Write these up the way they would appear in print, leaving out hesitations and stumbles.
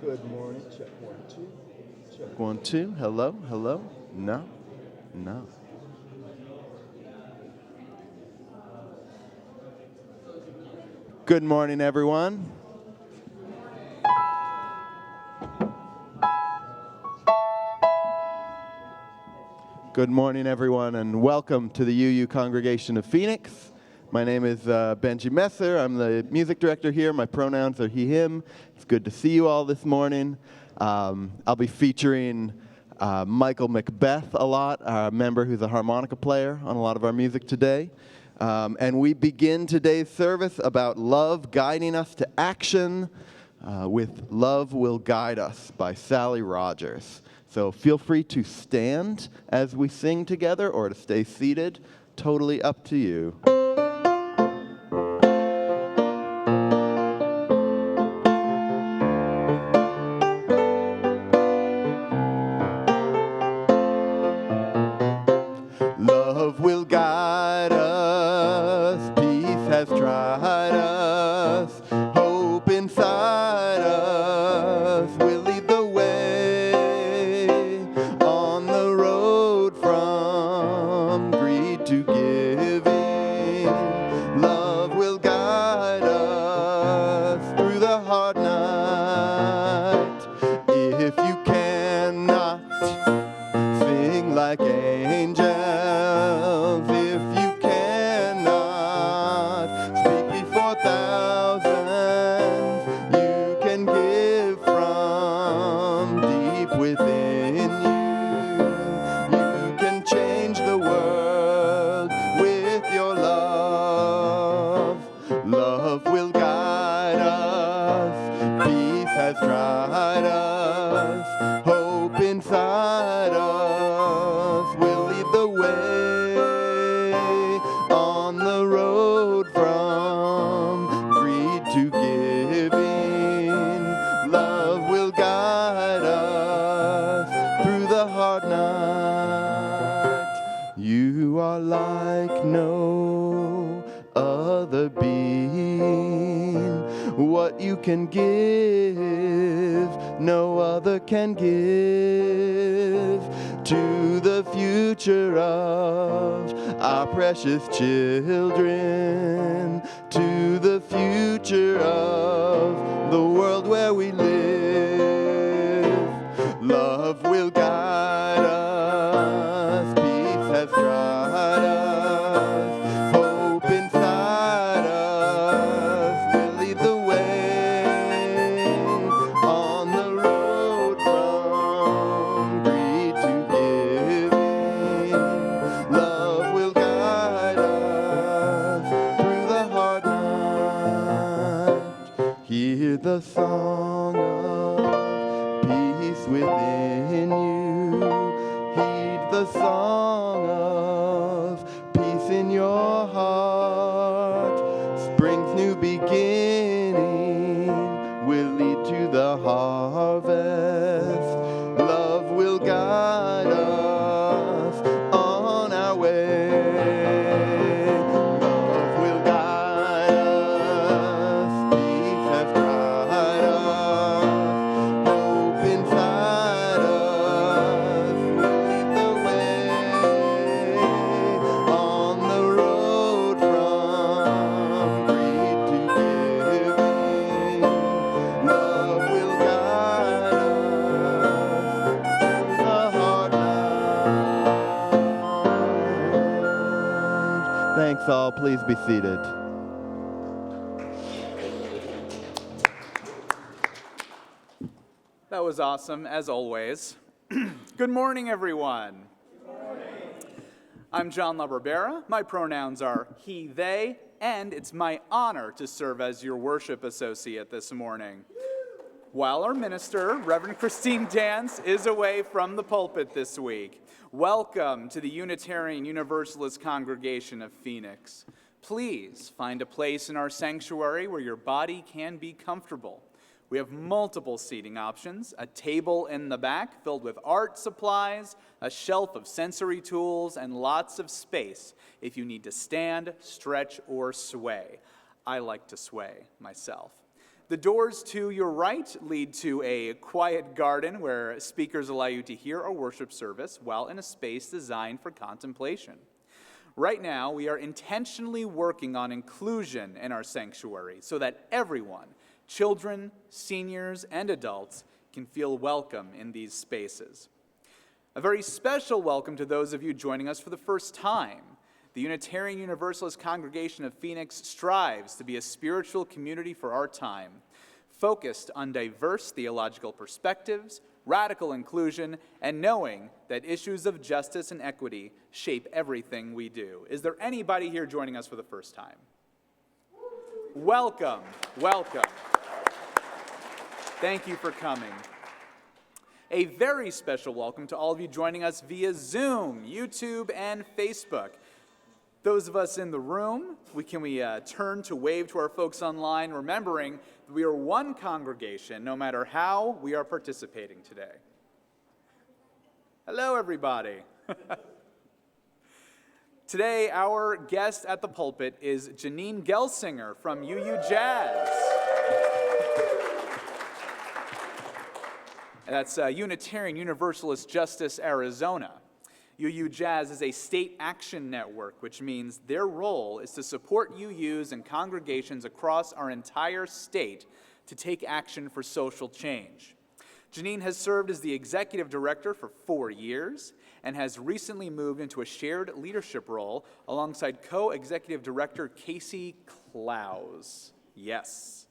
Good morning. Check 1, 2. Check 1, 2. Hello, hello. No, no. Good morning, everyone. Good morning, everyone, and welcome to the UU congregation of Phoenix. My name is Benji Messer. I'm the music director here. My pronouns are he, him. It's good to see you all this morning. I'll be featuring Michael Macbeth a lot, a member who's a harmonica player on a lot of our music today. And we begin today's service about love guiding us to action with Love Will Guide Us by Sally Rogers. So feel free to stand as we sing together or to stay seated. Totally up to you. Love will guide us, peace has tried us, hope inside us will lead the way on the road from greed to giving. Love will guide us through the hard night. If you cannot sing like angels, if you cannot speak before thousands, you can give from deep within you. You can change the world with your love. Love will guide us. Peace has tried us. Hope inside us will lead the way on the road from greed to giving. Love will guide us through the hard night. You are like no other being. What you can give, no other can give to the future of our precious children, to the future of the world where we live. Love will guide us, peace has tried us, hope inside us will lead the way on the road from greed to giving. Love will guide us through the hard night. Hear the song of peace within you. Heed the song of peace in your heart. Spring's new beginning will lead to the harvest. Love will guide us on our way. Love will guide us. Peace has tried us. Hope inside us will lead the way on the road from greed to giving. Love will guide us through the hard night. Thanks all. Please be seated. That was awesome, as always. Good morning, everyone. I'm John LaBarbera. My pronouns are he, they, and it's my honor to serve as your worship associate this morning. While our minister, Reverend Christine Dance, is away from the pulpit this week, welcome to the Unitarian Universalist congregation of Phoenix. Please find a place in our sanctuary where your body can be comfortable. We have multiple seating options, a table in the back filled with art supplies, a shelf of sensory tools, and lots of space if you need to stand, stretch, or sway. I like to sway myself. The doors to your right lead to a quiet garden where speakers allow you to hear a worship service while in a space designed for contemplation. Right now, we are intentionally working on inclusion in our sanctuary so that everyone, children, seniors, and adults, can feel welcome in these spaces. A very special welcome to those of you joining us for the first time. The Unitarian Universalist congregation of Phoenix strives to be a spiritual community for our time, focused on diverse theological perspectives, radical inclusion, and knowing that issues of justice and equity shape everything we do. Is there anybody here joining us for the first time? Welcome, welcome. Thank you for coming. A very special welcome to all of you joining us via Zoom, YouTube, and Facebook. Those of us in the room, we turn to wave to our folks online, remembering that we are one congregation, no matter how we are participating today. Hello, everybody. Today, our guest at the pulpit is Janine Gelsinger from UUJAZ. That's Unitarian Universalist Justice, Arizona. UUJAZ is a state action network, which means their role is to support UUs and congregations across our entire state to take action for social change. Janine has served as the executive director for 4 years and has recently moved into a shared leadership role alongside co-executive director Casey Clowes. Yes.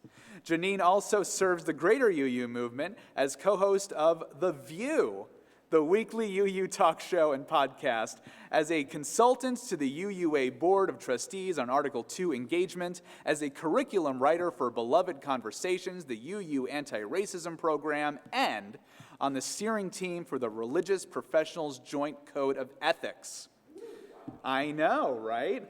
Janine also serves the greater UU movement as co-host of The View, the weekly UU talk show and podcast, as a consultant to the UUA Board of Trustees on Article 2 engagement, as a curriculum writer for Beloved Conversations, the UU Anti-Racism Program, and on the steering team for the Religious Professionals Joint Code of Ethics. I know, right?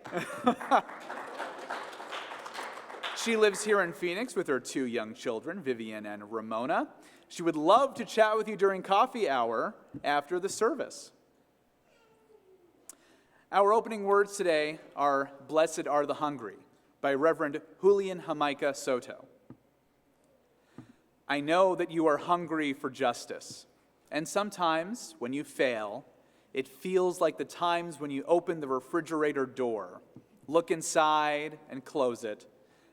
She lives here in Phoenix with her 2 young children, Vivian and Ramona. She would love to chat with you during coffee hour after the service. Our opening words today are "Blessed Are the Hungry" by Reverend Julian Jamaica Soto. I know that you are hungry for justice, and sometimes when you fail, it feels like the times when you open the refrigerator door, look inside and close it,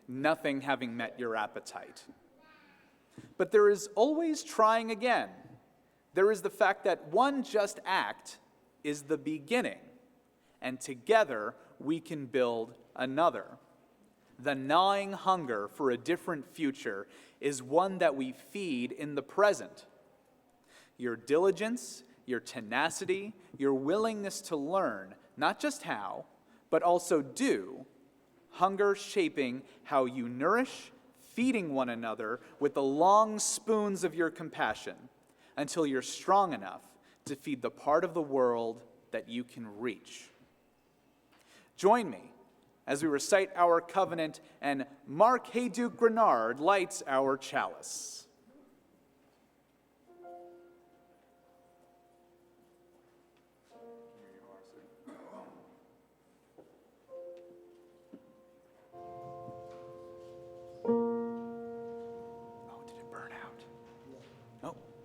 nothing having met your appetite. But there is always trying again. There is the fact that one just act is the beginning, and together we can build another. The gnawing hunger for a different future is one that we feed in the present. Your diligence, your tenacity, your willingness to learn, not just how, but also do, hunger shaping how you nourish, feeding one another with the long spoons of your compassion until you're strong enough to feed the part of the world that you can reach. Join me as we recite our covenant and Mark Hayduke Grenard lights our chalice.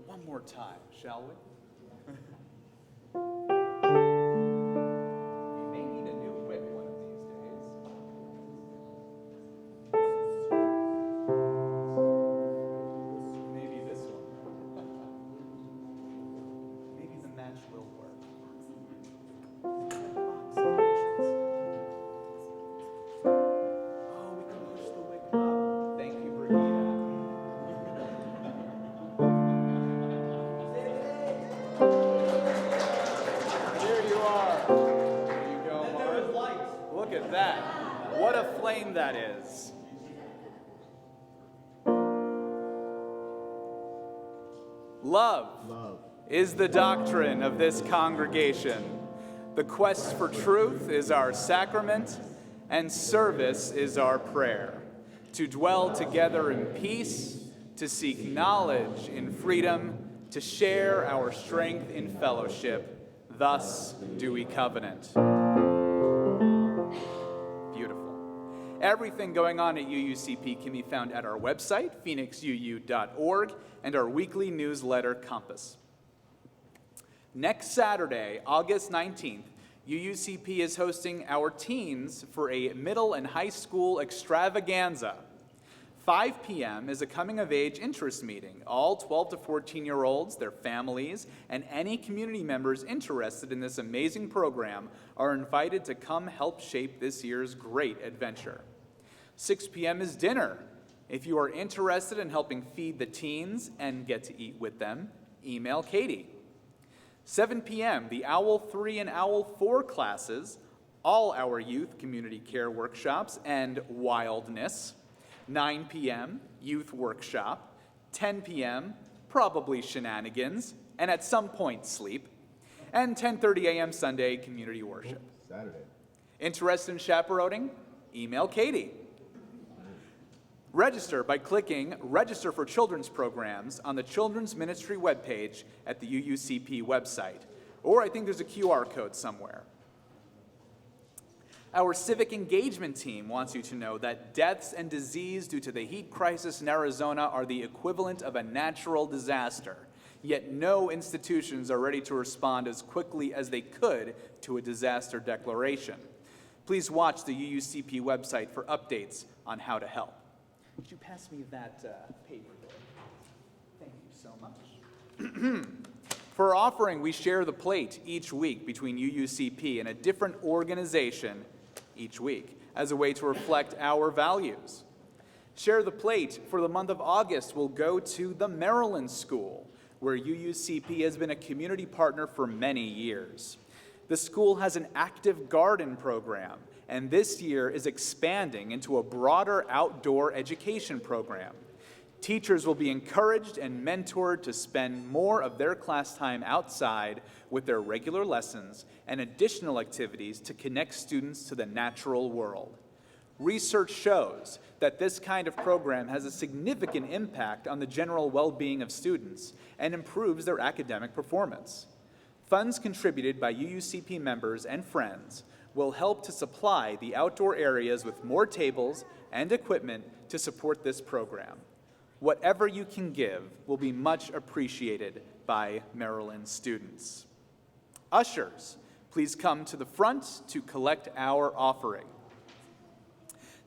One more time, shall we? We may need a new wick one of these days. Maybe this one. Maybe the match will work. Oh, we can push the wick up. Thank you, Brigida. Look at that. What a flame that is. Love is the doctrine of this congregation. The quest for truth is our sacrament, and service is our prayer. To dwell together in peace, to seek knowledge in freedom, to share our strength in fellowship. Thus do we covenant. Everything going on at UUCP can be found at our website, phoenixuu.org, and our weekly newsletter, Compass. Next Saturday, August 19th, UUCP is hosting our teens for a middle and high school extravaganza. 5 p.m. is a coming-of-age interest meeting. All 12 to 14-year-olds, their families, and any community members interested in this amazing program are invited to come help shape this year's great adventure. 6 p.m. is dinner. If you are interested in helping feed the teens and get to eat with them, email Katie. 7 p.m., the OWL 3 and OWL 4 classes, all our youth community care workshops, and wildness. 9 p.m., youth workshop. 10 p.m., probably shenanigans, and at some point, sleep. And 10:30 a.m. Sunday, community worship. Saturday. Interested in chaperoning? Email Katie. Register by clicking Register for Children's Programs on the Children's Ministry webpage at the UUCP website. Or I think there's a QR code somewhere. Our civic engagement team wants you to know that deaths and disease due to the heat crisis in Arizona are the equivalent of a natural disaster, yet no institutions are ready to respond as quickly as they could to a disaster declaration. Please watch the UUCP website for updates on how to help. Would you pass me that paper there? Thank you so much. For our offering, we share the plate each week between UUCP and a different organization each week as a way to reflect our values. Share the plate for the month of August will go to the Maryland School, where UUCP has been a community partner for many years. The school has an active garden program, and this year is expanding into a broader outdoor education program. Teachers will be encouraged and mentored to spend more of their class time outside with their regular lessons and additional activities to connect students to the natural world. Research shows that this kind of program has a significant impact on the general well-being of students and improves their academic performance. Funds contributed by UUCP members and friends will help to supply the outdoor areas with more tables and equipment to support this program. Whatever you can give will be much appreciated by Maryland students. Ushers, please come to the front to collect our offering.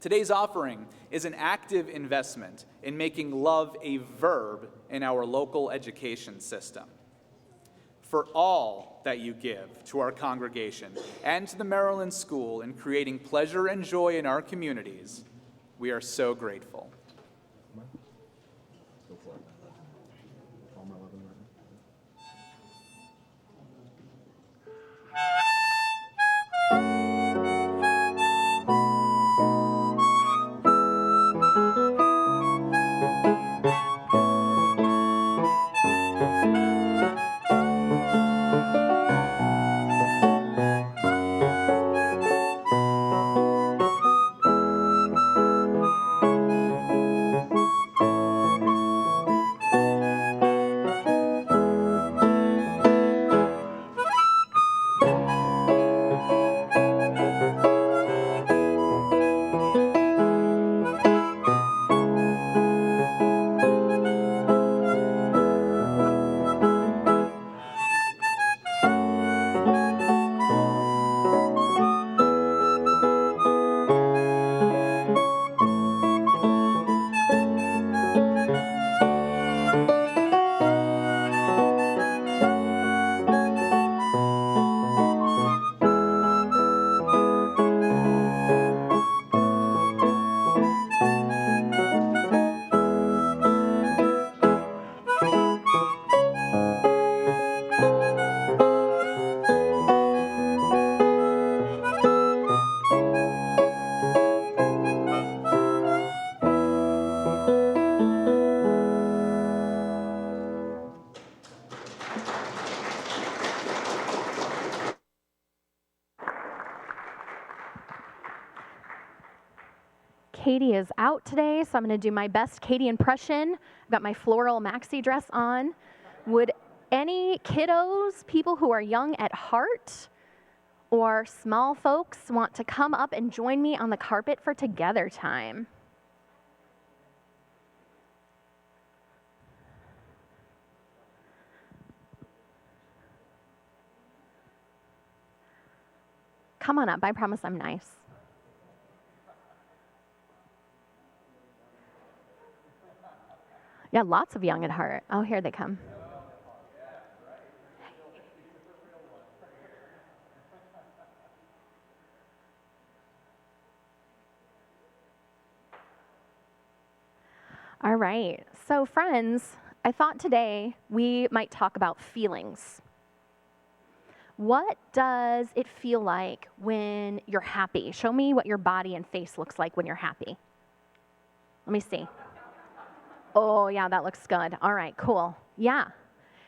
Today's offering is an active investment in making love a verb in our local education system. For all that you give to our congregation and to the Maryland School in creating pleasure and joy in our communities, we are so grateful. Go for it. All my love and learning. Katie is out today, so I'm going to do my best Katie impression. I've got my floral maxi dress on. Would any kiddos, people who are young at heart, Or small folks want to come up and join me on the carpet for together time. Come on up, I promise I'm nice. Yeah, lots of young at heart. Oh, here they come. All right, so friends, I thought today we might talk about feelings. What does it feel like when you're happy? Show me what your body and face looks like when you're happy. Let me see. Oh, yeah, that looks good. All right, cool. Yeah.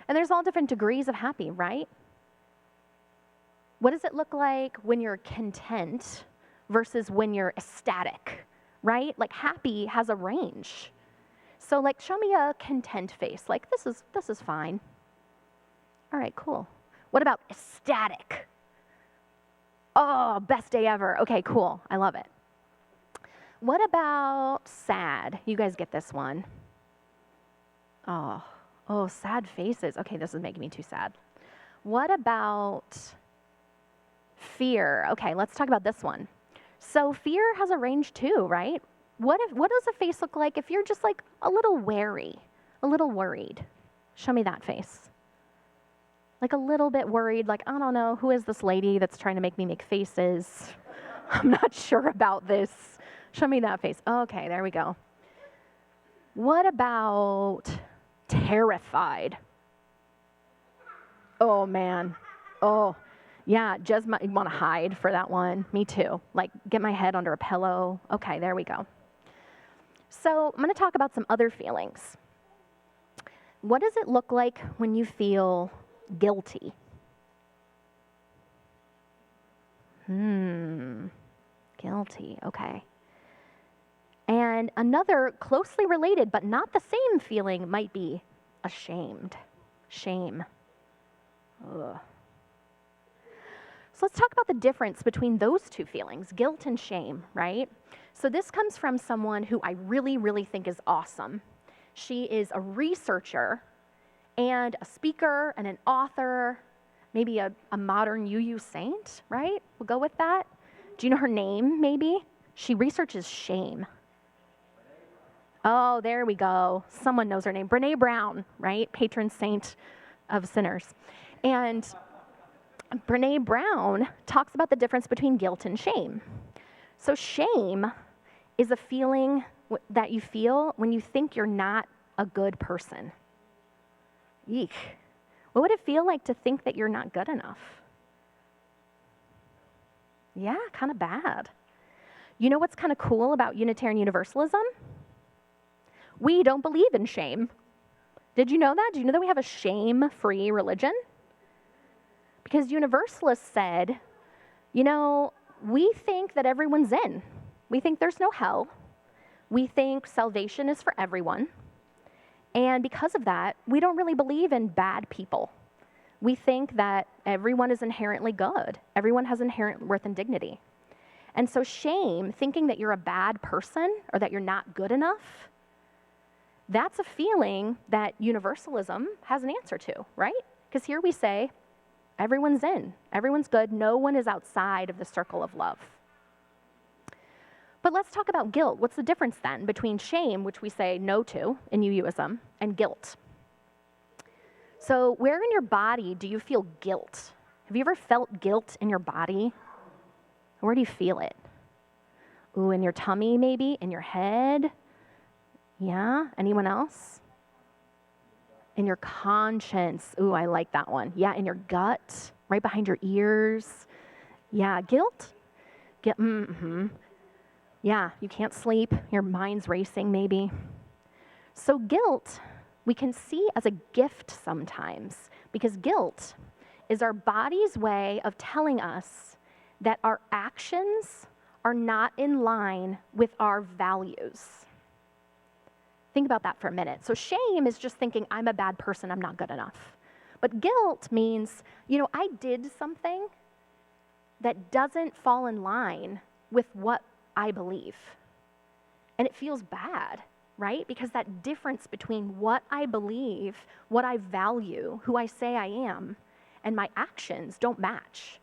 And there's all different degrees of happy, right? What does it look like when you're content versus when you're ecstatic, right? Like happy has a range. So like show me a content face. Like this is fine. All right, cool. What about ecstatic? Oh, best day ever. Okay, cool. I love it. What about sad? You guys get this one. Oh, sad faces. Okay, this is making me too sad. What about fear? Okay, let's talk about this one. So fear has a range too, right? What does a face look like if you're just like a little wary, a little worried? Show me that face. Like a little bit worried, like, I don't know, who is this lady that's trying to make me make faces? I'm not sure about this. Show me that face. Okay, there we go. What about terrified? Oh, man. Oh, yeah, just want to hide for that one. Me too. Like, get my head under a pillow. Okay, there we go. So I'm going to talk about some other feelings. What does it look like when you feel guilty? Guilty, okay. And another closely related but not the same feeling might be ashamed. Shame. Ugh. So let's talk about the difference between those two feelings, guilt and shame, right? So this comes from someone who I really, really think is awesome. She is a researcher and a speaker and an author, maybe a modern UU saint, right? We'll go with that. Do you know her name, maybe? She researches shame. Oh, there we go. Someone knows her name. Brene Brown, right? Patron saint of sinners. And Brene Brown talks about the difference between guilt and shame. So shame is a feeling that you feel when you think you're not a good person. Eek. What would it feel like to think that you're not good enough? Yeah, kind of bad. You know what's kind of cool about Unitarian Universalism? We don't believe in shame. Did you know that? Do you know that we have a shame-free religion? Because Universalists said, you know, we think that everyone's in. We think there's no hell. We think salvation is for everyone. And because of that, we don't really believe in bad people. We think that everyone is inherently good. Everyone has inherent worth and dignity. And so shame, thinking that you're a bad person or that you're not good enough, that's a feeling that Universalism has an answer to, right? Because here we say, everyone's in, everyone's good, no one is outside of the circle of love. But let's talk about guilt. What's the difference then between shame, which we say no to in UUism, and guilt? So where in your body do you feel guilt? Have you ever felt guilt in your body? Where do you feel it? Ooh, in your tummy maybe? In your head? Yeah, anyone else? In your conscience. Ooh, I like that one. Yeah, in your gut, right behind your ears. Yeah, guilt? Yeah, you can't sleep. Your mind's racing maybe. So guilt, we can see as a gift sometimes, because guilt is our body's way of telling us that our actions are not in line with our values. Think about that for a minute. So shame is just thinking, I'm a bad person, I'm not good enough. But guilt means, you know, I did something that doesn't fall in line with what I believe. And it feels bad, right? Because that difference between what I believe, what I value, who I say I am, and my actions don't match.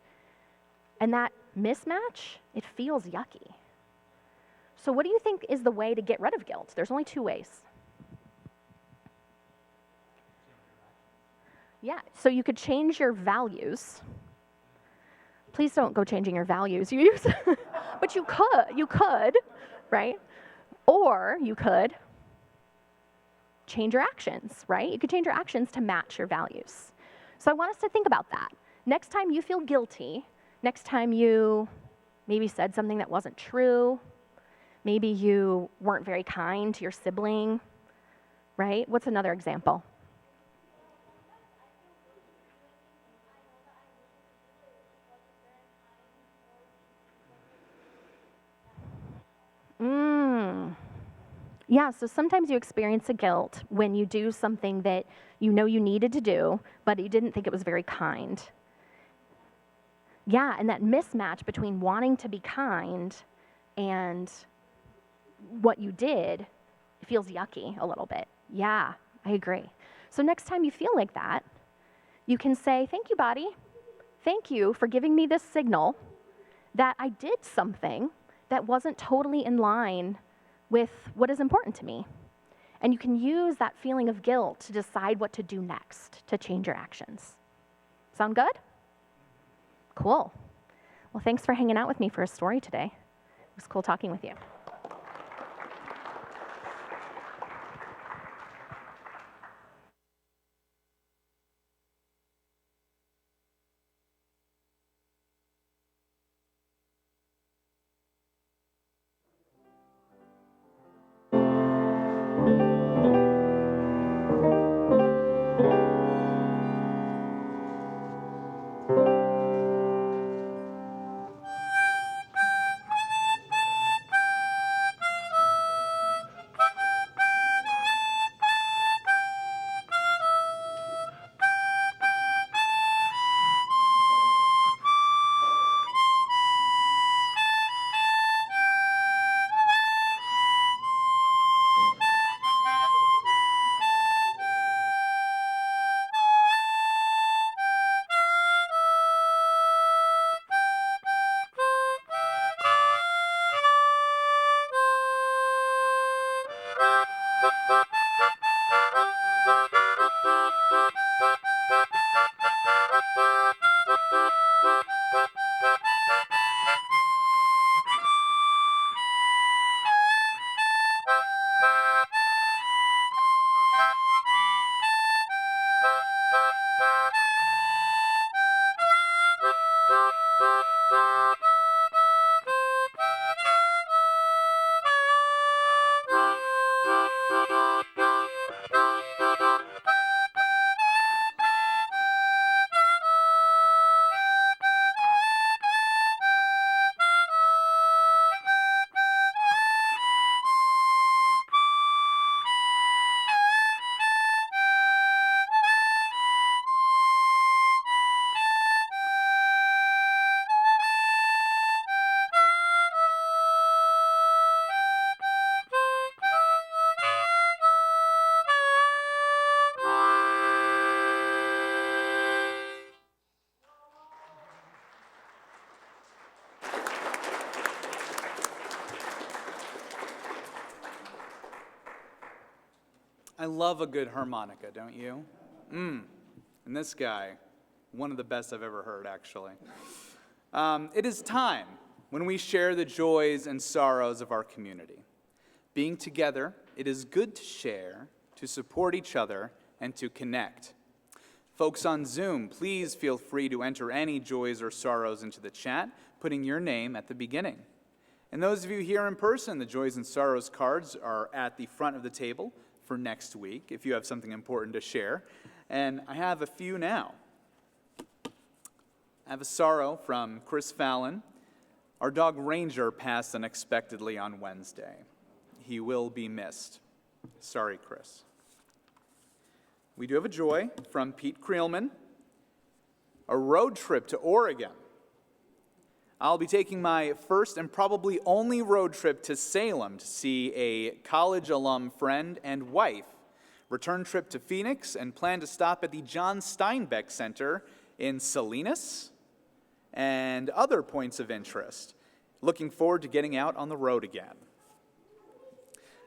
And that mismatch, it feels yucky. So what do you think is the way to get rid of guilt? There's only 2 ways. Yeah, so you could change your values. Please don't go changing your values. But you could, right? Or you could change your actions, right? You could change your actions to match your values. So I want us to think about that. Next time you feel guilty, next time you maybe said something that wasn't true, maybe you weren't very kind to your sibling, right? What's another example? Yeah, so sometimes you experience a guilt when you do something that you know you needed to do, but you didn't think it was very kind. Yeah, and that mismatch between wanting to be kind and what you did feels yucky a little bit. Yeah, I agree. So next time you feel like that, you can say, thank you, body. Thank you for giving me this signal that I did something that wasn't totally in line with what is important to me. And you can use that feeling of guilt to decide what to do next, to change your actions. Sound good? Cool. Well, thanks for hanging out with me for a story today. It was cool talking with you. I love a good harmonica, don't you? And this guy, one of the best I've ever heard, actually. It is time when we share the joys and sorrows of our community. Being together, it is good to share, to support each other, and to connect. Folks on Zoom, please feel free to enter any joys or sorrows into the chat, putting your name at the beginning. And those of you here in person, the joys and sorrows cards are at the front of the table for next week, if you have something important to share. And I have a few now. I have a sorrow from Chris Fallon. Our dog Ranger passed unexpectedly on Wednesday. He will be missed. Sorry, Chris. We do have a joy from Pete Creelman. A road trip to Oregon. I'll be taking my first and probably only road trip to Salem to see a college alum friend and wife. Return trip to Phoenix and plan to stop at the John Steinbeck Center in Salinas and other points of interest. Looking forward to getting out on the road again.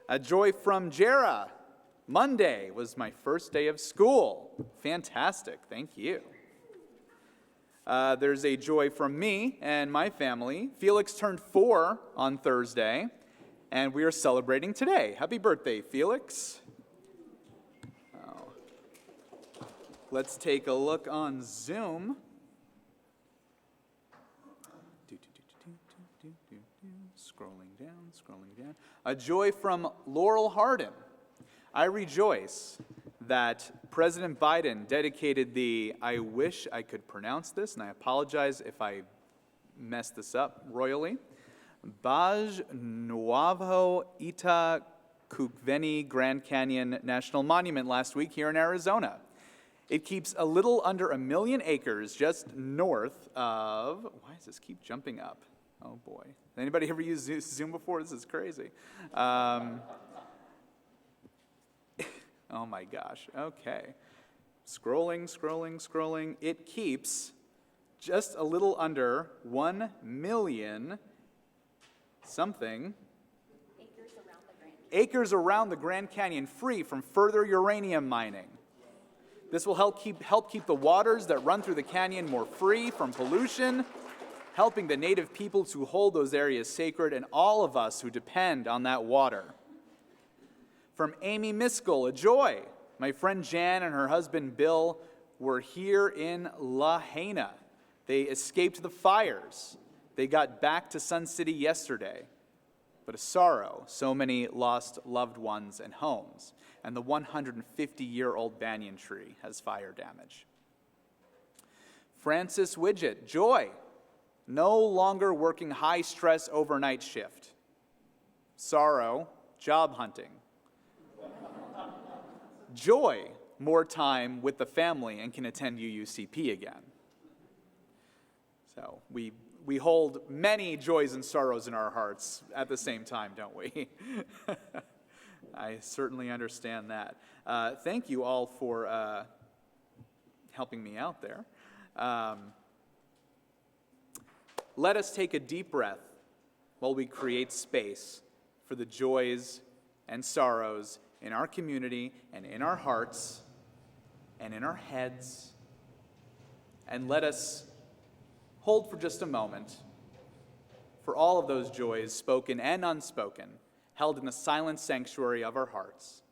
A joy from Jera. Monday was my first day of school. Fantastic, thank you. There's a joy from me and my family. Felix turned 4 on Thursday, and we are celebrating today. Happy birthday, Felix. Let's take a look on Zoom. Scrolling down. A joy from Laurel Hardin. I rejoice that President Biden dedicated the, I wish I could pronounce this, and I apologize if I messed this up royally, Baj Nuavo Ita Kukveni Grand Canyon National Monument last week here in Arizona. It keeps a little under 1 million acres just north of, why does this keep jumping up? Oh boy. Anybody ever used Zoom before? This is crazy. Oh my gosh, okay. Scrolling. It keeps just a little under 1 million something acres around the Grand Canyon free from further uranium mining. This will help keep the waters that run through the canyon more free from pollution, helping the native peoples who hold those areas sacred and all of us who depend on that water. From Amy Miskell, a joy. My friend Jan and her husband Bill were here in Lahaina. They escaped the fires. They got back to Sun City yesterday. But a sorrow, so many lost loved ones and homes. And the 150-year-old banyan tree has fire damage. Francis Widget, joy. No longer working high-stress overnight shift. Sorrow, job hunting. Joy, more time with the family and can attend UUCP again. So we hold many joys and sorrows in our hearts at the same time, don't we? I certainly understand that. Thank you all for helping me out there. Let us take a deep breath while we create space for the joys and sorrows in our community and in our hearts and in our heads. And let us hold for just a moment for all of those joys, spoken and unspoken, held in the silent sanctuary of our hearts.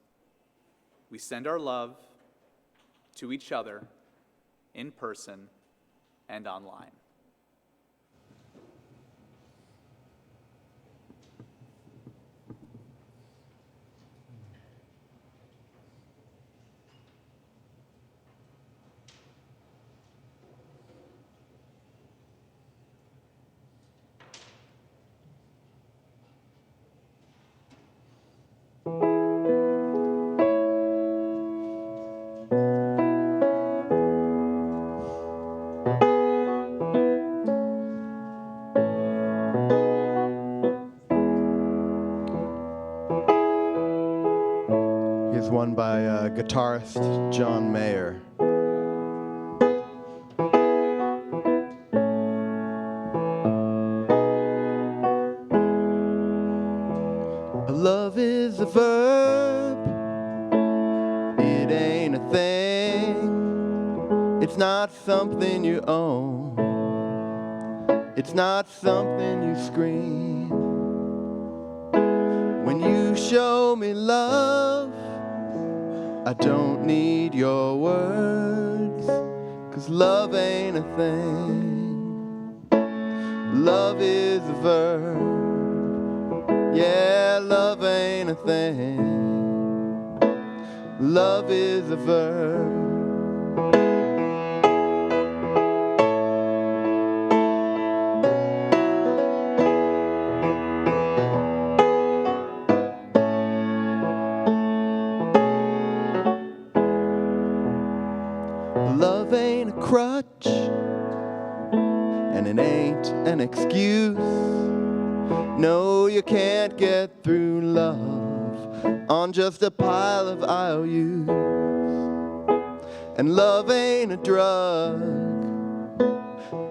We send our love to each other in person and online. Here's one by guitarist John Mayer. Love is a verb, it ain't a thing, it's not something you own, it's not something you scream. When you show me love, I don't need your words, 'cause love ain't a thing. Love is a verb. Yeah, love ain't a thing. Love is a verb. Love ain't a crutch, and it ain't an excuse. No, you can't get through love on just a pile of IOUs. And love ain't a drug,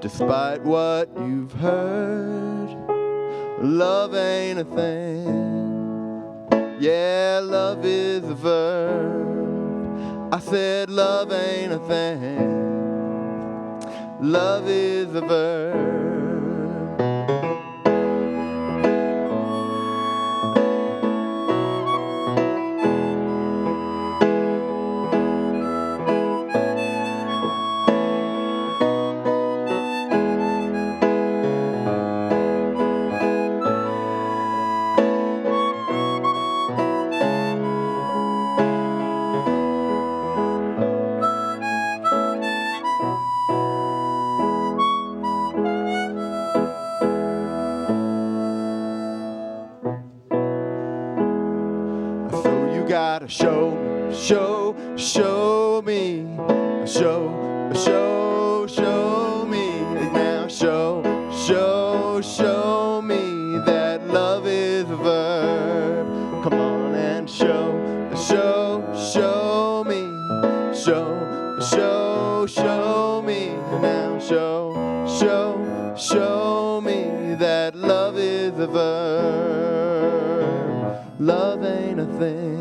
despite what you've heard. Love ain't a thing. Yeah, love is a verb. I said love ain't a thing. Love is a verb. Gotta show me, show me, now show me that love is a verb. Come on and show me, show me, now show me that love is a verb. Love ain't a thing.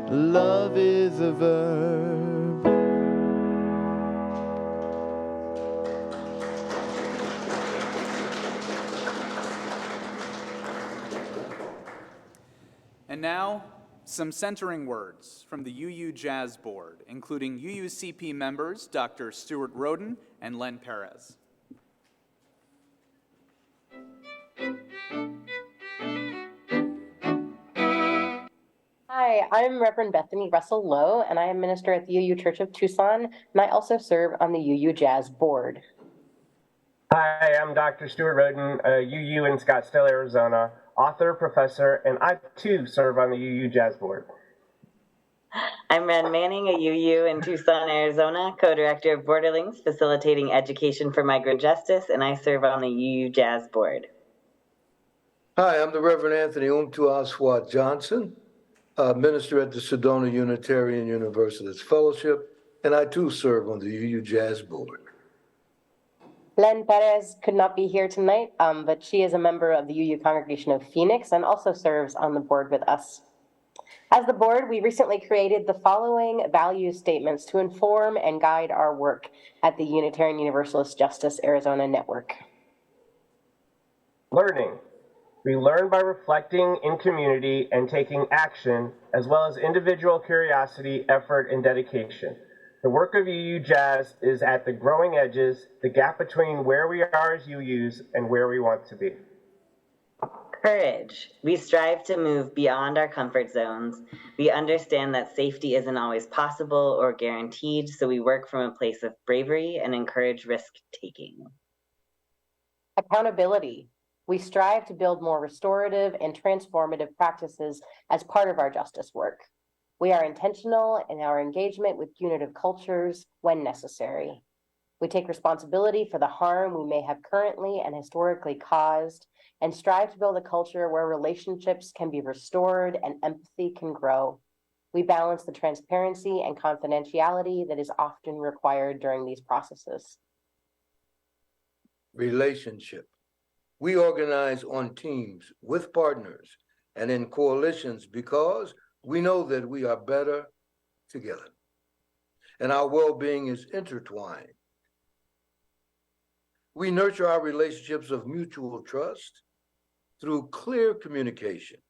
Love is a verb. And now, some centering words from the UUJAZ board, including UUCP members Dr. Stuart Roden and Len Perez. Hi, I'm Reverend Bethany Russell Lowe, and I am minister at the UU Church of Tucson, and I also serve on the UUJAZ board. Hi, I'm Dr. Stuart Roden, UU in Scottsdale, Arizona, author, professor, and I too serve on the UUJAZ board. I'm Ren Manning, a UU in Tucson, Arizona, co-director of Borderlings, facilitating education for migrant justice, and I serve on the UUJAZ board. Hi, I'm the Reverend Anthony Umtuaswat Johnson, minister at the Sedona Unitarian Universalists Fellowship, and I too serve on the UUJAZ board. Len Perez could not be here tonight, but she is a member of the UU Congregation of Phoenix and also serves on the board with us. As the board, we recently created the following value statements to inform and guide our work at the Unitarian Universalist Justice Arizona Network. Learning. We learn by reflecting in community and taking action, as well as individual curiosity, effort, and dedication. The work of UUJAZ is at the growing edges, the gap between where we are as UUs and where we want to be. Courage. We strive to move beyond our comfort zones. We understand that safety isn't always possible or guaranteed, so we work from a place of bravery and encourage risk-taking. Accountability. We strive to build more restorative and transformative practices as part of our justice work. We are intentional in our engagement with unitive cultures when necessary. We take responsibility for the harm we may have currently and historically caused, and strive to build a culture where relationships can be restored and empathy can grow. We balance the transparency and confidentiality that is often required during these processes. Relationship. We organize on teams with partners and in coalitions because we know that we are better together and our well-being is intertwined. We nurture our relationships of mutual trust through clear communication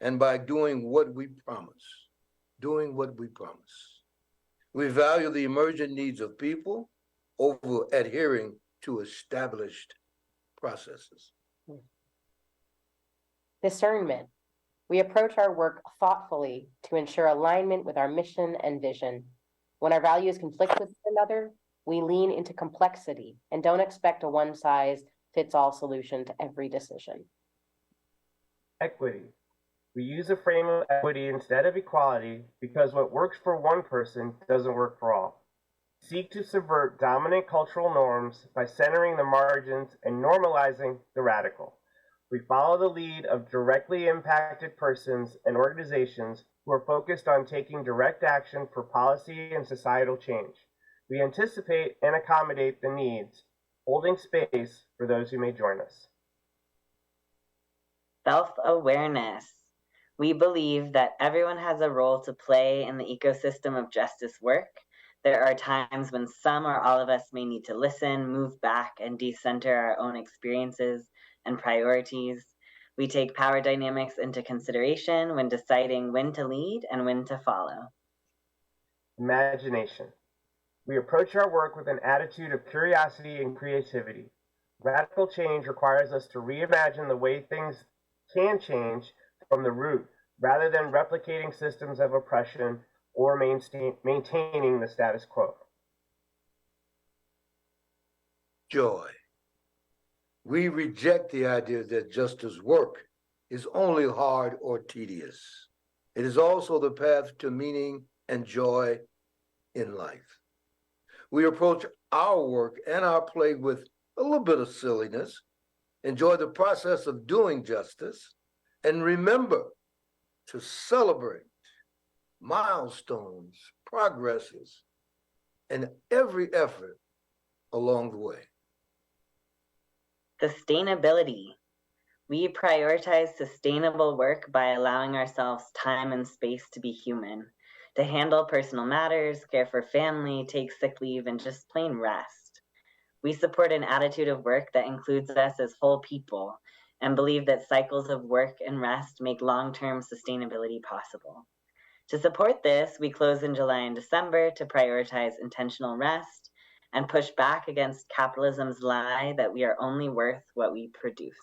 and by doing what we promise. We value the emergent needs of people over adhering to established processes. Discernment. We approach our work thoughtfully to ensure alignment with our mission and vision. When our values conflict with one another, we lean into complexity and don't expect a one-size-fits-all solution to every decision. Equity. We use a frame of equity instead of equality because what works for one person doesn't work for all. seek to subvert dominant cultural norms by centering the margins and normalizing the radical. We follow the lead of directly impacted persons and organizations who are focused on taking direct action for policy and societal change. We anticipate and accommodate the needs, holding space for those who may join us. Self-awareness. We believe that everyone has a role to play in the ecosystem of justice work. There are times when some or all of us may need to listen, move back, and decenter our own experiences and priorities. We take power dynamics into consideration when deciding when to lead and when to follow. Imagination. We approach our work with an attitude of curiosity and creativity. Radical change requires us to reimagine the way things can change from the root, rather than replicating systems of oppression or maintaining the status quo. Joy. We reject the idea that justice work is only hard or tedious. It is also the path to meaning and joy in life. We approach our work and our play with a little bit of silliness, enjoy the process of doing justice, and remember to celebrate milestones, progresses, and every effort along the way. Sustainability. We prioritize sustainable work by allowing ourselves time and space to be human, to handle personal matters, care for family, take sick leave, and just plain rest. We support an attitude of work that includes us as whole people and believe that cycles of work and rest make long-term sustainability possible. To support this, we close in July and December to prioritize intentional rest and push back against capitalism's lie that we are only worth what we produce.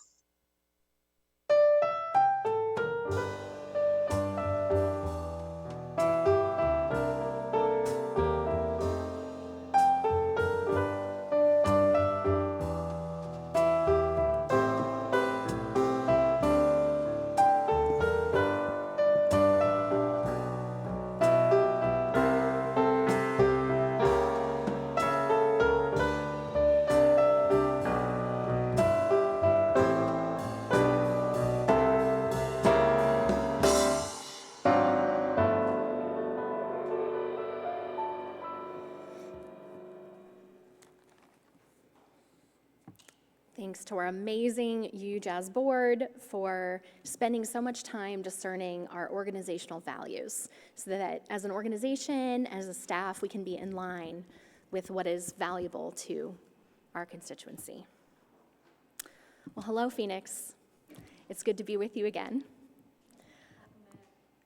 Thanks to our amazing UUJAZ board for spending so much time discerning our organizational values so that as an organization, as a staff, we can be in line with what is valuable to our constituency. Well, hello, Phoenix. It's good to be with you again.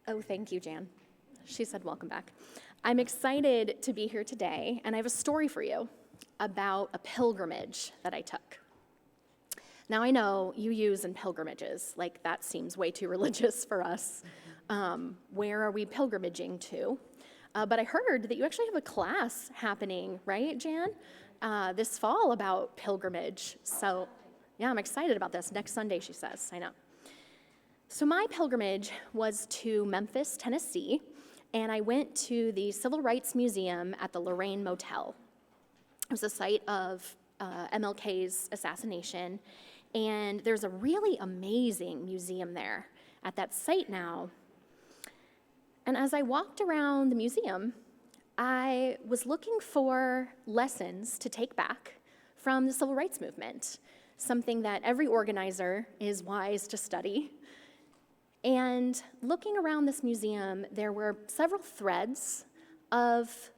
Oh, thank you, Jan. She said welcome back. I'm excited to be here today, and I have a story for you about a pilgrimage that I took. Now, I know UUs and pilgrimages, like that seems way too religious for us. Where are we pilgrimaging to? But I heard that you actually have a class happening, right, Jan? This fall about pilgrimage. So, yeah, I'm excited about this. Next Sunday, she says. I know. So my pilgrimage was to Memphis, Tennessee, and I went to the Civil Rights Museum at the Lorraine Motel. It was the site of MLK's assassination, and there's a really amazing museum there at that site now. And as I walked around the museum, I was looking for lessons to take back from the civil rights movement, something that every organizer is wise to study. And looking around this museum, there were several threads of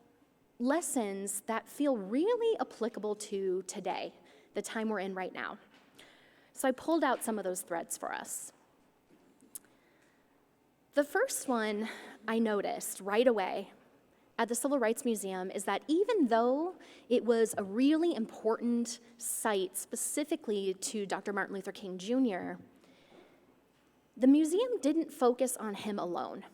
lessons that feel really applicable to today, the time we're in right now. So I pulled out some of those threads for us. The first one I noticed right away at the Civil Rights Museum is that even though it was a really important site specifically to Dr. Martin Luther King Jr., the museum didn't focus on him alone.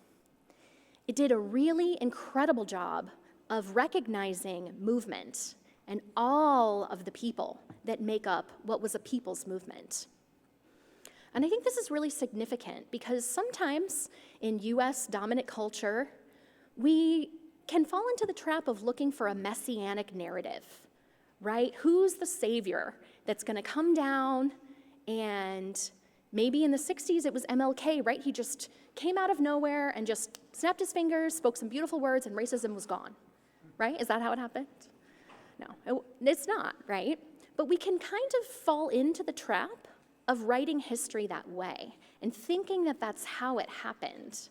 It did a really incredible job of recognizing movement and all of the people that make up what was a people's movement. And I think this is really significant because sometimes in US dominant culture, we can fall into the trap of looking for a messianic narrative, right? Who's the savior that's going to come down? And maybe in the 60s it was MLK, right? He just came out of nowhere and just snapped his fingers, spoke some beautiful words, and racism was gone, right? Is that how it happened? No, it's not, right? But we can kind of fall into the trap of writing history that way and thinking that that's how it happened.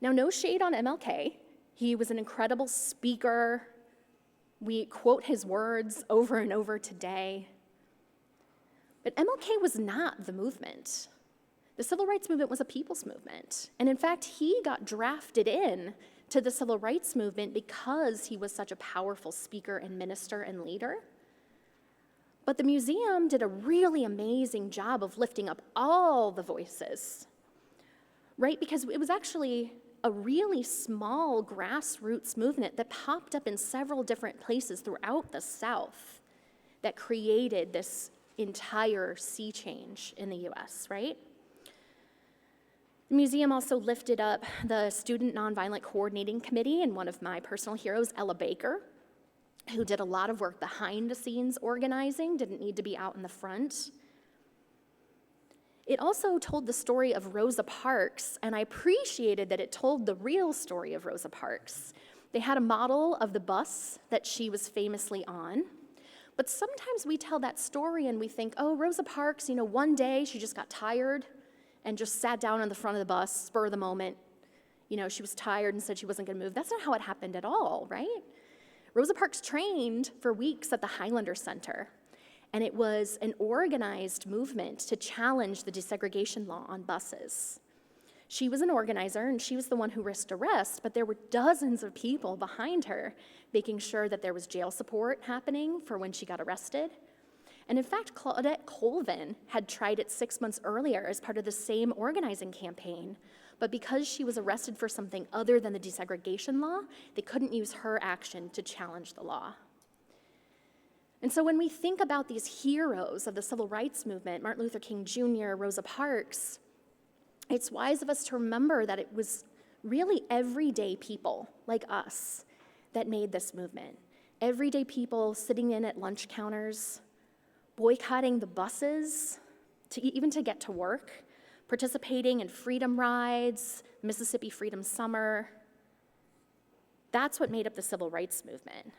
Now, no shade on MLK. He was an incredible speaker. We quote his words over and over today. But MLK was not the movement. The civil rights movement was a people's movement. And in fact, he got drafted in to the civil rights movement because he was such a powerful speaker and minister and leader. But the museum did a really amazing job of lifting up all the voices, right? Because it was actually a really small grassroots movement that popped up in several different places throughout the South that created this entire sea change in the US, right? The museum also lifted up the Student Nonviolent Coordinating Committee and one of my personal heroes, Ella Baker, who did a lot of work behind the scenes organizing, didn't need to be out in the front. It also told the story of Rosa Parks, and I appreciated that it told the real story of Rosa Parks. They had a model of the bus that she was famously on, but sometimes we tell that story and we think, oh, Rosa Parks, one day she just got tired and just sat down on the front of the bus, spur of the moment. She was tired and said she wasn't gonna move. That's not how it happened at all, right? Rosa Parks trained for weeks at the Highlander Center, and it was an organized movement to challenge the desegregation law on buses. She was an organizer, and she was the one who risked arrest, but there were dozens of people behind her making sure that there was jail support happening for when she got arrested. And in fact, Claudette Colvin had tried it 6 months earlier as part of the same organizing campaign, but because she was arrested for something other than the desegregation law, they couldn't use her action to challenge the law. And so when we think about these heroes of the civil rights movement, Martin Luther King Jr., Rosa Parks, it's wise of us to remember that it was really everyday people like us that made this movement. Everyday people sitting in at lunch counters, boycotting the buses, even to get to work, participating in freedom rides, Mississippi Freedom Summer. That's what made up the civil rights movement.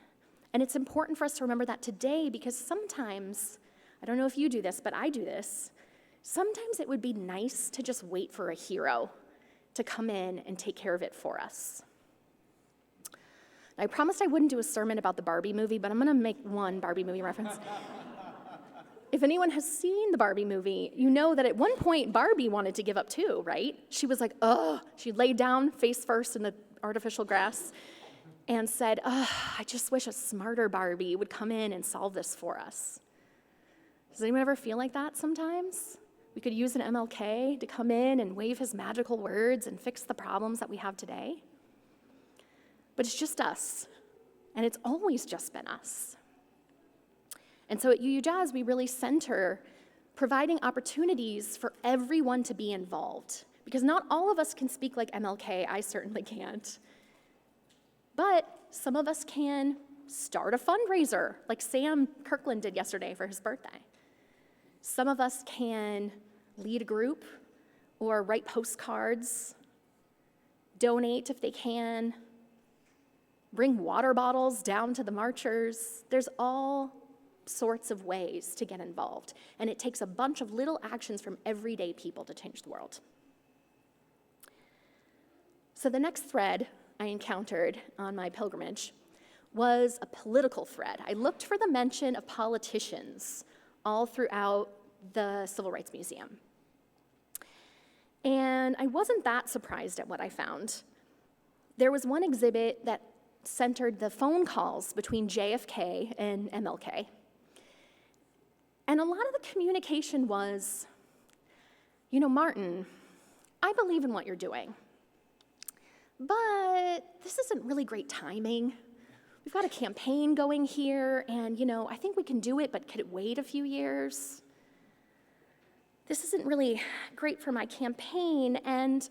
And it's important for us to remember that today because sometimes, I don't know if you do this, but I do this, sometimes it would be nice to just wait for a hero to come in and take care of it for us. I promised I wouldn't do a sermon about the Barbie movie, but I'm gonna make one Barbie movie reference. If anyone has seen the Barbie movie, you know that at one point Barbie wanted to give up too, right? She was like, ugh, she laid down face first in the artificial grass and said, I just wish a smarter Barbie would come in and solve this for us. Does anyone ever feel like that sometimes? We could use an MLK to come in and wave his magical words and fix the problems that we have today. But it's just us, and it's always just been us. And so at UUJAZ, we really center providing opportunities for everyone to be involved, because not all of us can speak like MLK, I certainly can't. But some of us can start a fundraiser, like Sam Kirkland did yesterday for his birthday. Some of us can lead a group or write postcards, donate if they can, bring water bottles down to the marchers. There's all sorts of ways to get involved, and it takes a bunch of little actions from everyday people to change the world. So the next thread I encountered on my pilgrimage was a political thread. I looked for the mention of politicians all throughout the Civil Rights Museum. And I wasn't that surprised at what I found. There was one exhibit that centered the phone calls between JFK and MLK. And a lot of the communication was, Martin, I believe in what you're doing, but this isn't really great timing. We've got a campaign going here, and, I think we can do it, but could it wait a few years? This isn't really great for my campaign, and,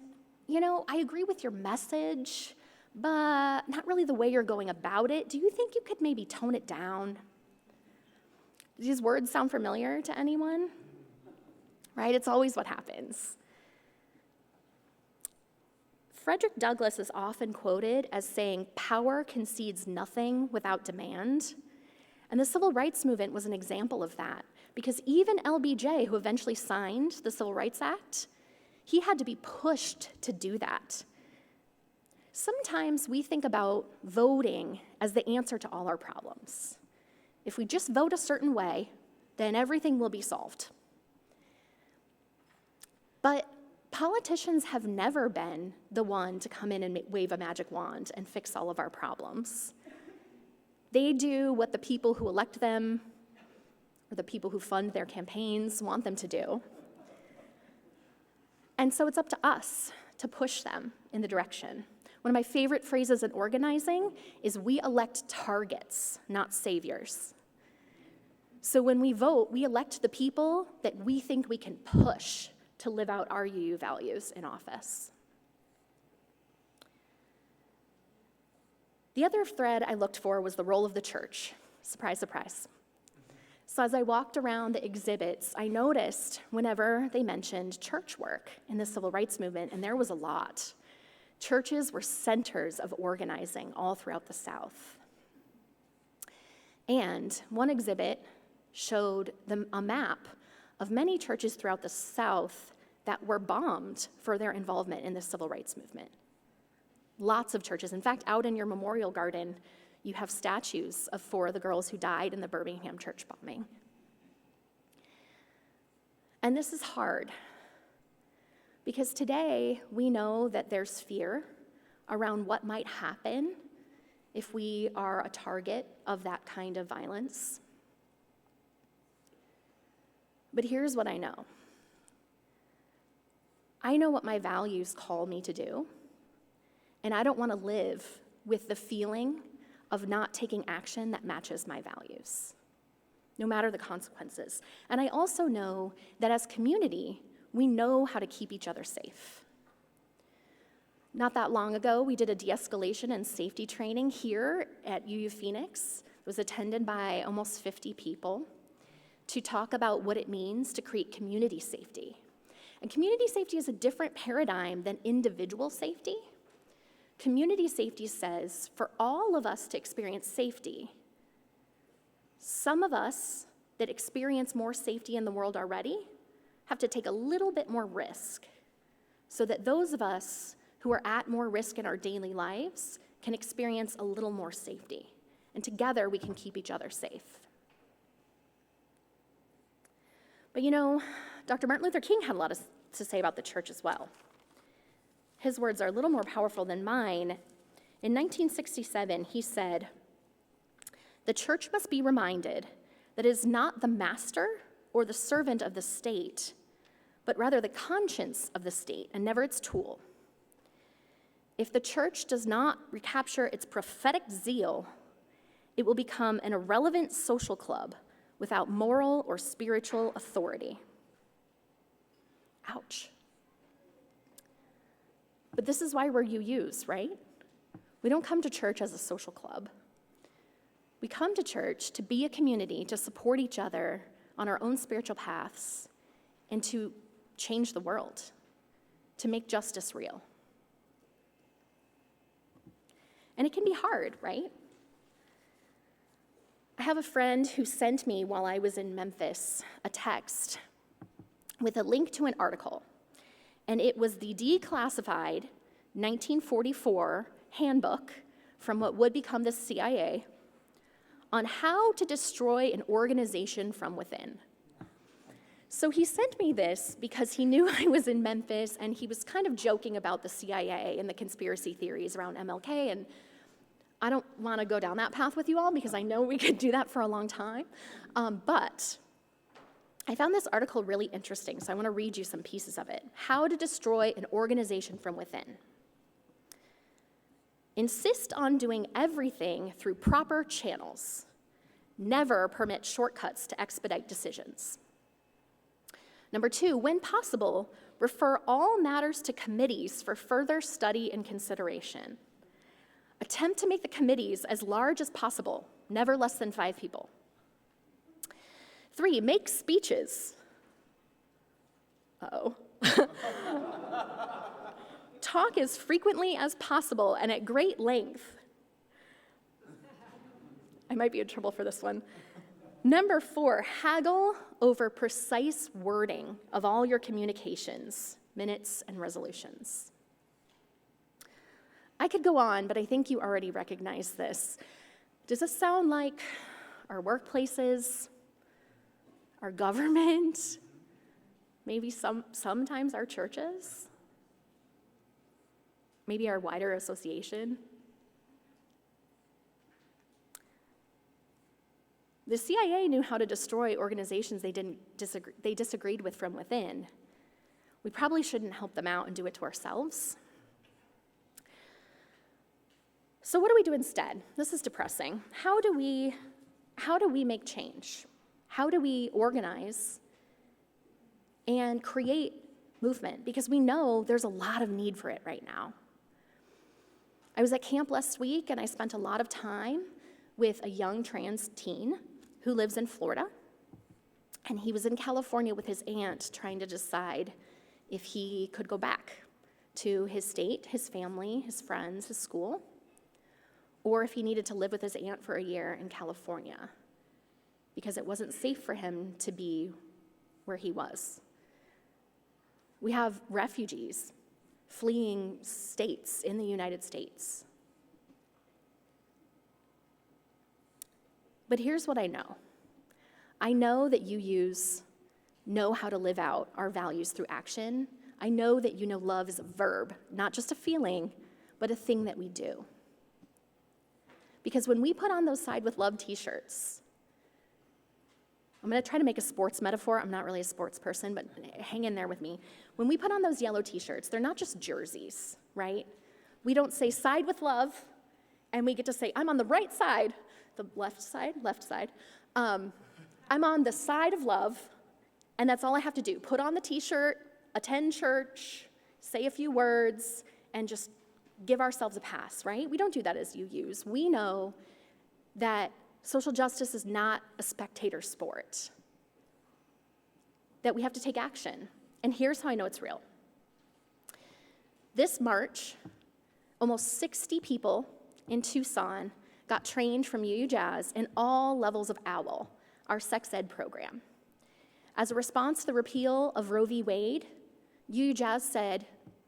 I agree with your message, but not really the way you're going about it. Do you think you could maybe tone it down? Do these words sound familiar to anyone? Right? It's always what happens. Frederick Douglass is often quoted as saying, "Power concedes nothing without demand." And the civil rights movement was an example of that, because even LBJ, who eventually signed the Civil Rights Act, he had to be pushed to do that. Sometimes we think about voting as the answer to all our problems. If we just vote a certain way, then everything will be solved. But politicians have never been the one to come in and wave a magic wand and fix all of our problems. They do what the people who elect them or the people who fund their campaigns want them to do. And so it's up to us to push them in the direction. One of my favorite phrases in organizing is, we elect targets, not saviors. So when we vote, we elect the people that we think we can push to live out our UU values in office. The other thread I looked for was the role of the church. Surprise, surprise. So as I walked around the exhibits, I noticed whenever they mentioned church work in the civil rights movement, and there was a lot. Churches were centers of organizing all throughout the South. And one exhibit showed a map of many churches throughout the South that were bombed for their involvement in the civil rights movement. Lots of churches. In fact, out in your memorial garden, you have statues of 4 of the girls who died in the Birmingham church bombing. And this is hard, because today we know that there's fear around what might happen if we are a target of that kind of violence. But here's what I know. I know what my values call me to do, and I don't want to live with the feeling of not taking action that matches my values, no matter the consequences. And I also know that as community, we know how to keep each other safe. Not that long ago, we did a de-escalation and safety training here at UU Phoenix. It was attended by almost 50 people to talk about what it means to create community safety. And community safety is a different paradigm than individual safety. Community safety says for all of us to experience safety, some of us that experience more safety in the world already have to take a little bit more risk so that those of us who are at more risk in our daily lives can experience a little more safety. And together we can keep each other safe. But you know, Dr. Martin Luther King had a lot to say about the church as well. His words are a little more powerful than mine. In 1967, he said, "The church must be reminded that it is not the master or the servant of the state, but rather the conscience of the state and never its tool. If the church does not recapture its prophetic zeal, it will become an irrelevant social club without moral or spiritual authority." Ouch. But this is why we're UUs, right? We don't come to church as a social club. We come to church to be a community, to support each other on our own spiritual paths, and to change the world, to make justice real. And it can be hard, right? I have a friend who sent me, while I was in Memphis, a text with a link to an article. And it was the declassified 1944 handbook from what would become the CIA on how to destroy an organization from within. So he sent me this because he knew I was in Memphis, and he was kind of joking about the CIA and the conspiracy theories around MLK, and I don't want to go down that path with you all because I know we could do that for a long time. But I found this article really interesting, so I want to read you some pieces of it. How to destroy an organization from within. Insist on doing everything through proper channels. Never permit shortcuts to expedite decisions. Number 2, when possible, refer all matters to committees for further study and consideration. Attempt to make the committees as large as possible, never less than 5 people. 3, make speeches. Uh-oh. Talk as frequently as possible and at great length. I might be in trouble for this one. Number 4, haggle over precise wording of all your communications, minutes, and resolutions. I could go on, but I think you already recognize this. Does this sound like our workplaces, our government, maybe sometimes our churches, maybe our wider association? The CIA knew how to destroy organizations they disagreed with from within. We probably shouldn't help them out and do it to ourselves. So what do we do instead? This is depressing. How do we make change? How do we organize and create movement? Because we know there's a lot of need for it right now. I was at camp last week and I spent a lot of time with a young trans teen who lives in Florida. And he was in California with his aunt trying to decide if he could go back to his state, his family, his friends, his school, or if he needed to live with his aunt for a year in California because it wasn't safe for him to be where he was. We have refugees fleeing states in the United States. But here's what I know. I know that UUs know how to live out our values through action. I know that you know love is a verb, not just a feeling, but a thing that we do. Because when we put on those Side with Love t-shirts, I'm going to try to make a sports metaphor. I'm not really a sports person, but hang in there with me. When we put on those yellow t-shirts, they're not just jerseys, right? We don't say Side with Love, and we get to say, I'm on the right side, the left side. I'm on the side of love, and that's all I have to do. Put on the t-shirt, attend church, say a few words, and just give ourselves a pass, right? We don't do that as UUs. We know that social justice is not a spectator sport, that we have to take action. And here's how I know it's real. This March, almost 60 people in Tucson got trained from UUJAZ in all levels of OWL, our sex ed program. As a response to the repeal of Roe v. Wade, UUJAZ said,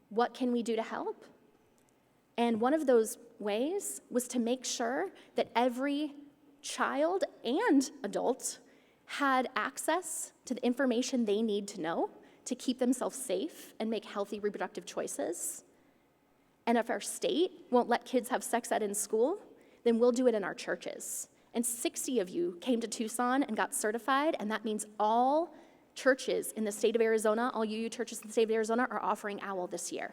what can we do to help? And one of those ways was to make sure that every child and adult had access to the information they need to know to keep themselves safe and make healthy reproductive choices. And if our state won't let kids have sex ed in school, then we'll do it in our churches. And 60 of you came to Tucson and got certified, and that means all churches in the state of Arizona, all UU churches in the state of Arizona are offering OWL this year.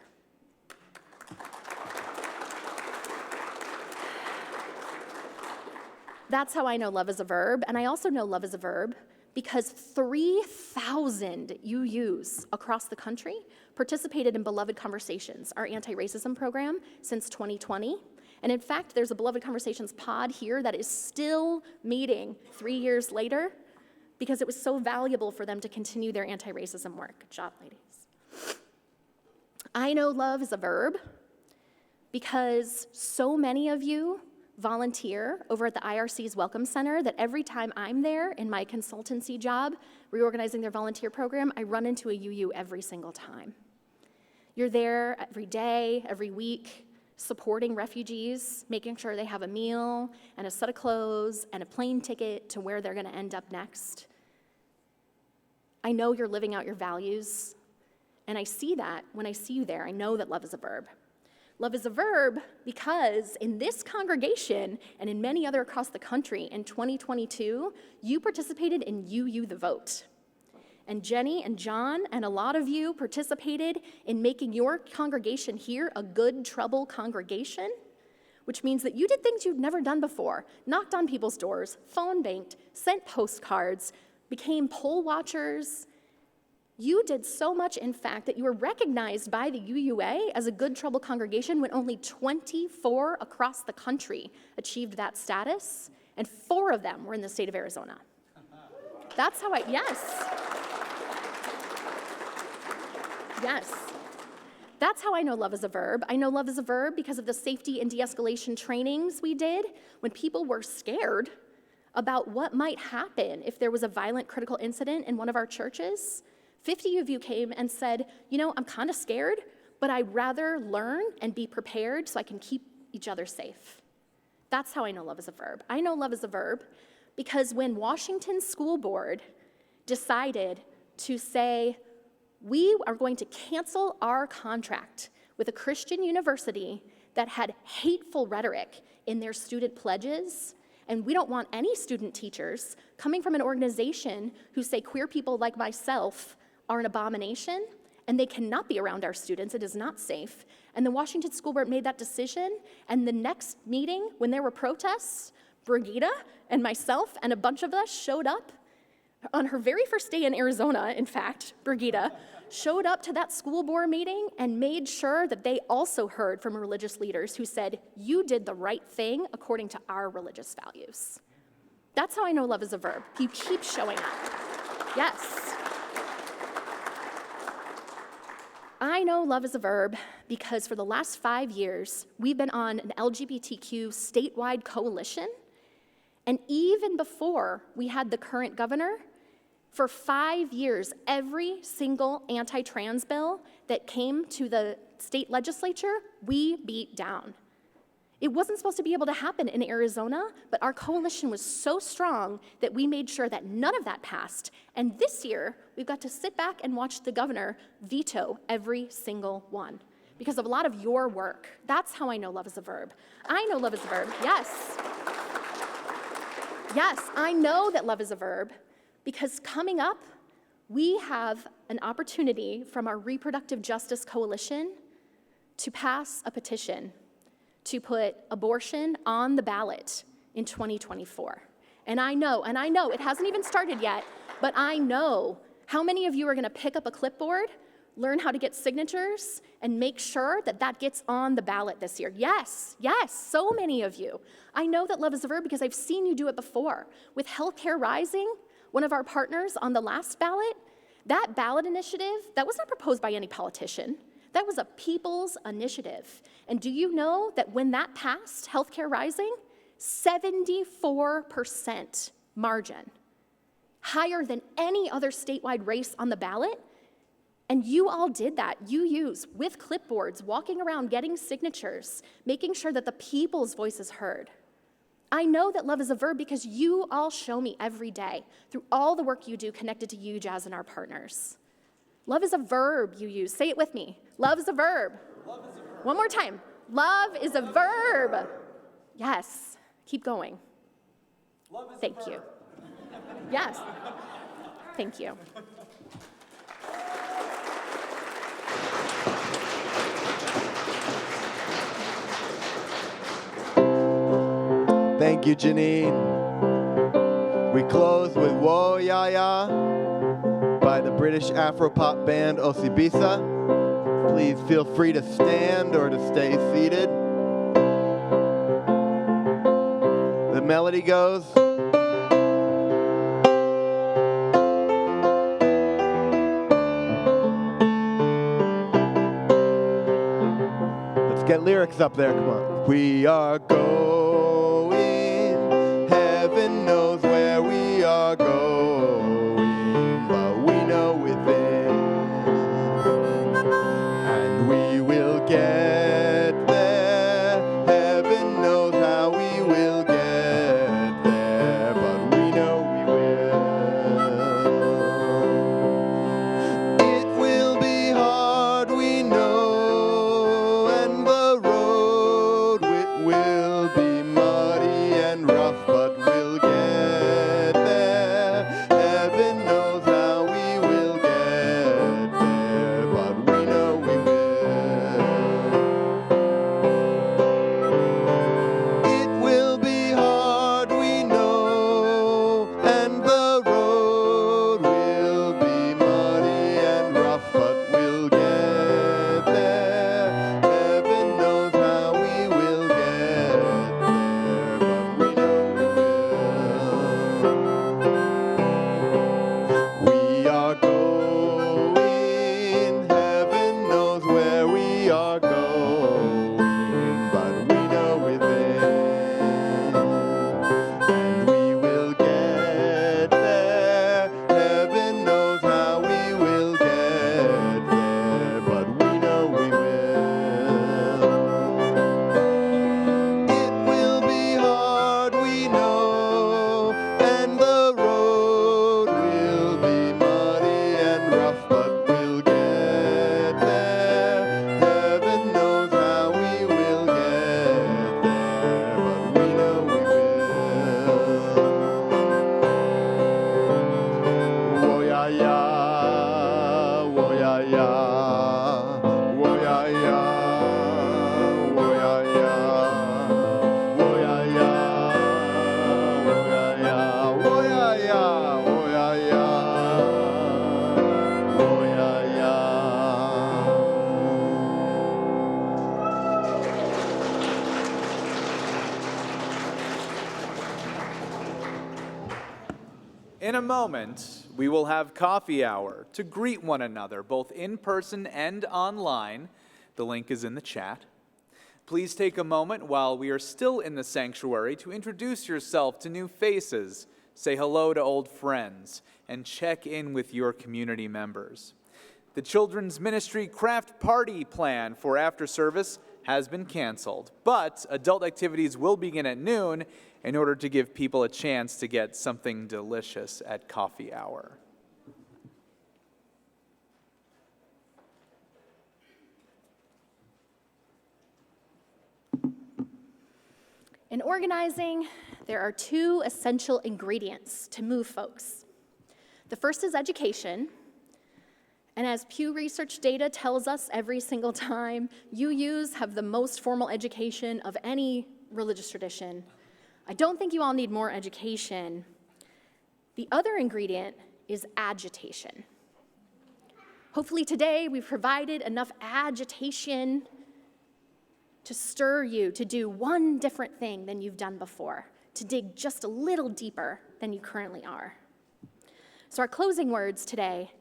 That's how I know love is a verb, and I also know love is a verb because 3,000 UUs across the country participated in Beloved Conversations, our anti-racism program, since 2020. And in fact, there's a Beloved Conversations pod here that is still meeting 3 years later because it was so valuable for them to continue their anti-racism work. Good job, ladies. I know love is a verb because so many of you volunteer over at the IRC's Welcome Center that every time I'm there in my consultancy job, reorganizing their volunteer program, I run into a UU every single time. You're there every day, every week, supporting refugees, making sure they have a meal and a set of clothes and a plane ticket to where they're going to end up next. I know you're living out your values, and I see that when I see you there. I know that love is a verb. Love is a verb because in this congregation and in many other across the country in 2022, you participated in UU the Vote. And Jenny and John and a lot of you participated in making your congregation here a good trouble congregation, which means that you did things you'd never done before, knocked on people's doors, phone banked, sent postcards, became poll watchers, You did so much, in fact, that you were recognized by the UUA as a good trouble congregation when only 24 across the country achieved that status, and 4 of them were in the state of Arizona. That's how yes. Yes. That's how I know love is a verb. I know love is a verb because of the safety and de-escalation trainings we did when people were scared about what might happen if there was a violent critical incident in one of our churches. 50 of you came and said, you know, I'm kind of scared, but I'd rather learn and be prepared so I can keep each other safe. That's how I know love is a verb. I know love is a verb because when Washington School Board decided to say, we are going to cancel our contract with a Christian university that had hateful rhetoric in their student pledges, and we don't want any student teachers coming from an organization who say queer people like myself are an abomination, and they cannot be around our students. It is not safe. And the Washington School Board made that decision, and the next meeting, when there were protests, Brigida and myself and a bunch of us showed up. On her very first day in Arizona, in fact, Brigida showed up to that school board meeting and made sure that they also heard from religious leaders who said, you did the right thing according to our religious values. That's how I know love is a verb. You keep showing up. Yes. I know love is a verb because for the last 5 years, we've been on an LGBTQ statewide coalition. And even before we had the current governor, for 5 years, every single anti-trans bill that came to the state legislature, we beat down. It wasn't supposed to be able to happen in Arizona, but our coalition was so strong that we made sure that none of that passed. And this year, we've got to sit back and watch the governor veto every single one because of a lot of your work. That's how I know love is a verb. I know love is a verb, yes. Yes, I know that love is a verb because coming up, we have an opportunity from our Reproductive Justice Coalition to pass a petition to put abortion on the ballot in 2024. And I know, it hasn't even started yet, but I know how many of you are gonna pick up a clipboard, learn how to get signatures, and make sure that that gets on the ballot this year. Yes, so many of you. I know that love is a verb because I've seen you do it before. With Healthcare Rising, one of our partners on the last ballot, that ballot initiative, that was not proposed by any politician. That was a people's initiative. And do you know that when that passed, Healthcare Rising, 74% margin, higher than any other statewide race on the ballot? And you all did that. You use with clipboards, walking around, getting signatures, making sure that the people's voice is heard. I know that love is a verb because you all show me every day through all the work you do connected to UUJAZ and our partners. Love is a verb you use. Say it with me. Love is a verb. Love is a verb. One more time. Love is a verb. Yes. Keep going. Love is Thank a verb. You. Yes. Thank you. Thank you, Janine. We close with Whoa Ya Ya by the British Afro-pop band Osibisa. Please feel free to stand or to stay seated. The melody goes. Let's get lyrics up there, come on. We are going, heaven knows where we are going, but we know within, and we will get there. Heaven knows how we will get there, but we know we will. It will be hard, we know, and the road will be muddy and rough, but we'll get there. In a moment, we will have coffee hour to greet one another, both in person and online. The link is in the chat. Please take a moment while we are still in the sanctuary to introduce yourself to new faces, say hello to old friends, and check in with your community members. The Children's Ministry Craft Party plan for after service has been canceled, but adult activities will begin at noon in order to give people a chance to get something delicious at coffee hour. In organizing, there are two essential ingredients to move folks. The first is education, and as Pew Research data tells us every single time, UUs have the most formal education of any religious tradition. I don't think you all need more education. The other ingredient is agitation. Hopefully today we've provided enough agitation to stir you to do one different thing than you've done before, to dig just a little deeper than you currently are. So our closing words today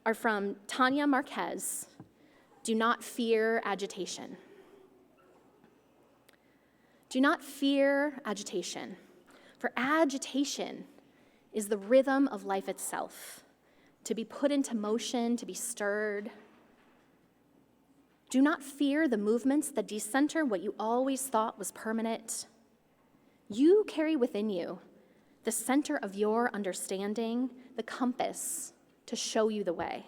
are from Tanya Marquez. Do not fear agitation. Do not fear agitation, for agitation is the rhythm of life itself, to be put into motion, to be stirred. Do not fear the movements that decenter what you always thought was permanent. You carry within you the center of your understanding, the compass to show you the way.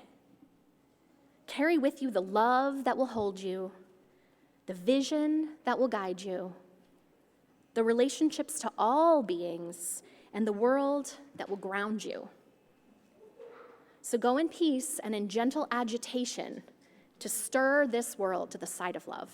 Carry with you the love that will hold you, the vision that will guide you, the relationships to all beings, and the world that will ground you. So go in peace and in gentle agitation to stir this world to the side of love.